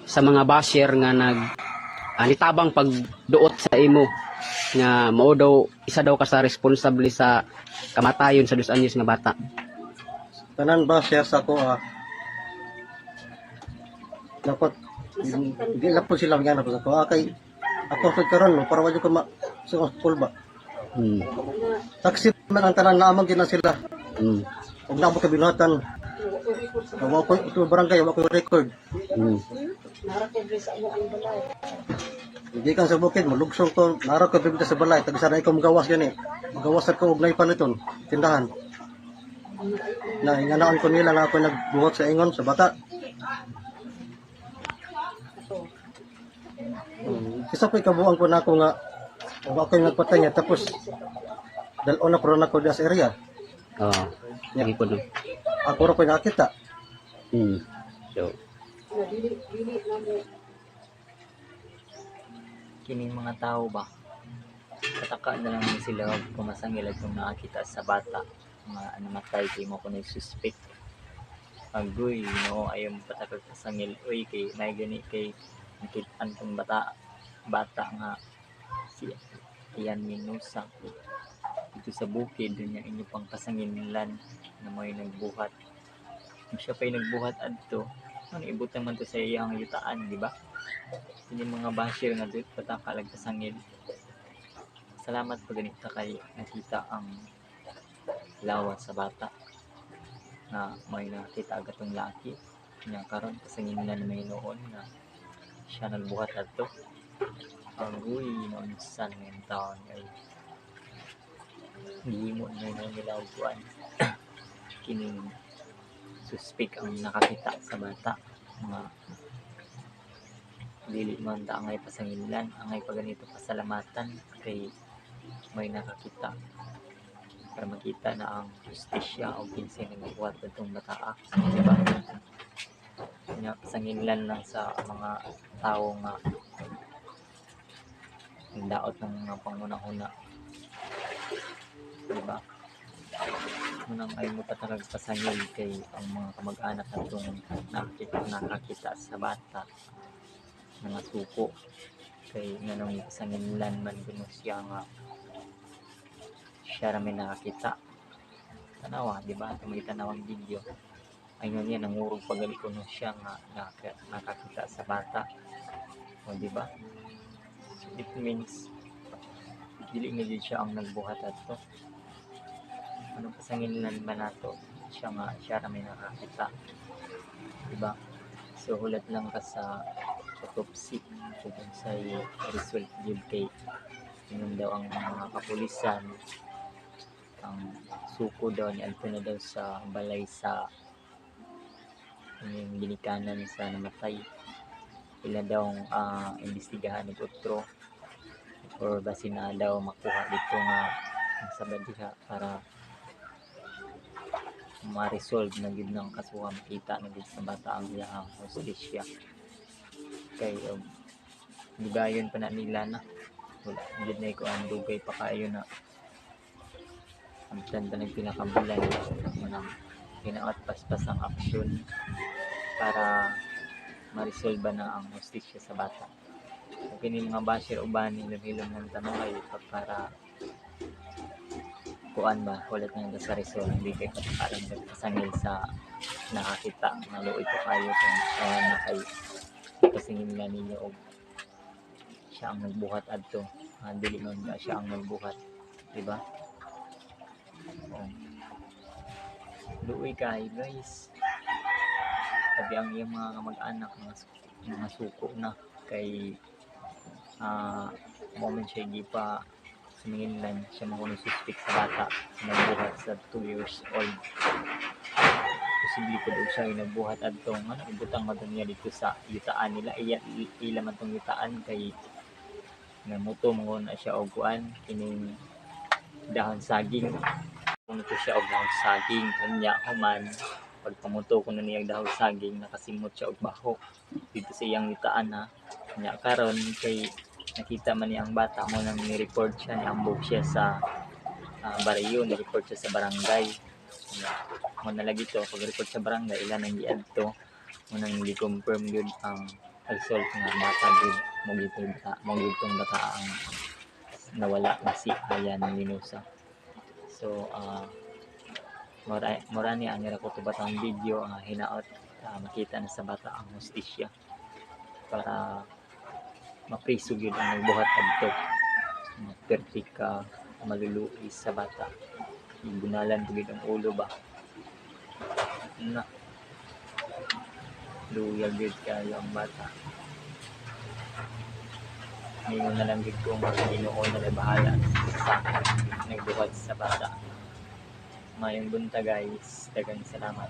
sa mga basher nga nitabang pagduot sa imo nga mao daw isa daw ka sa responsable sa kamatayon sa 2 anyos nga bata. Tanan ba siya sa ko dapat hindi lang po sila nga sa ko kay ako sa karon no para wala ko sa school ba. Taxi man ang tanan naamang gina sila. Ug na mo kabinuhatan. Wa ko ito barangay wa ko record. Hindi kang sa bukid, malugsong ko, nara ko bibita sa balay, tagisanay ko magawas gani. Magawas ko og naipan iton, tindahan. Na inganaan ko nila na ako nagbuhat sa ingon sa bata. Kisa pa ikabuang ko na ako nga, ako yung nagpatay niya, tapos dalon na pro na ko sa area. Oo, lagi po doon. Ako rin ko nakita. So, kining mga tao ba kataka na lang sila kumasangil at kung nakakita sa bata mga namatay kay mo kung nagsuspect agoy no ayaw mo patakag kasangil oy kay may gani kay nakitaan kong bata nga si Ian Minusa dito sa bukid doon niya inyo pang kasangilan na may nagbuhat siya pa'y nagbuhat adto ano ibutang man to sa iyang yutaan di ba? Yung mga basher nga doon pataka kasangil. Salamat po ganito kay nakita ang lawas sa bata na may nakita agatong laki niya karon kasangil na may noon na siya nagbuhat adto agoy noon san ng taon ay hindi mo na nila upuan kining suspect ang nakakita sa bata mga dili man ta angay pasangilan angay paganito pasalamatan kay may nakakita para makita na ang justisya o kinsay nagbuhat itong bataa diba kanya pasangilan lang sa mga tao nga daot ng mga pangunahuna diba munang ay mo patarag pasangil kay ang mga kamag-anak natong nakakita sa bata mga suko kay nanong pasangilan man kuno siya nga siya ramen nakakita tanawa di ba may tanawang video ayun niya nangurog pagali kuno siya nga nakakita sa bata o di ba it means dili nga din siya ang nagbuhat adto anong pasangilan ba nato siya ramen nakakita di ba so hulat lang ka sa autopsy kung sa'y result yun kay yun daw ang mga kapulisan ang suko daw ni Alto na daw sa balay sa yung ginikanan sa namatay ila daw imbestigahan ng utro or basin na daw makuha dito nga sa badiha para ma-resolve na gid ng kasuhan makita na gid sa bata ang iyang hostisya kay gigayon pa na nila na wala gid na ko ang dugay pa kayo na ang tanda ng pinakabulan manang pinaot paspas ang aksyon para ma-resolve na ang hostisya sa bata kini mga basher uban hilom ng tanong ay para kuan ba ulit nga sa resolve hindi kay patakaran kasangil sa nakakita nga luoy ko kayo kung nakay kasingin nga ninyo og siya ang nagbuhat adto dili man ba siya ang nagbuhat di ba luoy kay guys sabi ang iyang mga kamag-anak mga suko na kay moment siya hindi pa suminginlan siya mga suspect sa bata nagbuhat sa 2 years old posible ko daw siya yung nagbuhat adtong ibutang madon niya dito sa yutaan nila ila man tong yutaan kay namuto mo na siya og kuan kining dahon saging kung ito siya og dahon saging kanya human pag pamuto ko na niyang dahon saging nakasimot siya og baho dito sa iyang yutaan kanya karon kay nakita man niya ang bata mo nang ni-report siya niambog siya sa bariyo ni-report siya sa barangay mo na lagi to pag-report sa barangay ilan ang giadto mo nang gi-confirm yun ang result nga matagid mo gitong bata ang nawala na si Ayan Linusa. So mura ni anira ko to batang video hinaot makita na sa bata ang hustisya para mapriso gyud ang buhat adto pertika maluluis sa bata ibunalan gyud ang ulo ba na luyag gyud kayo ang bata. Ngayon na lang gyud ko mga Ginoo na bahala sa nagbuhat sa bata. Mayong bunta guys, daghang salamat.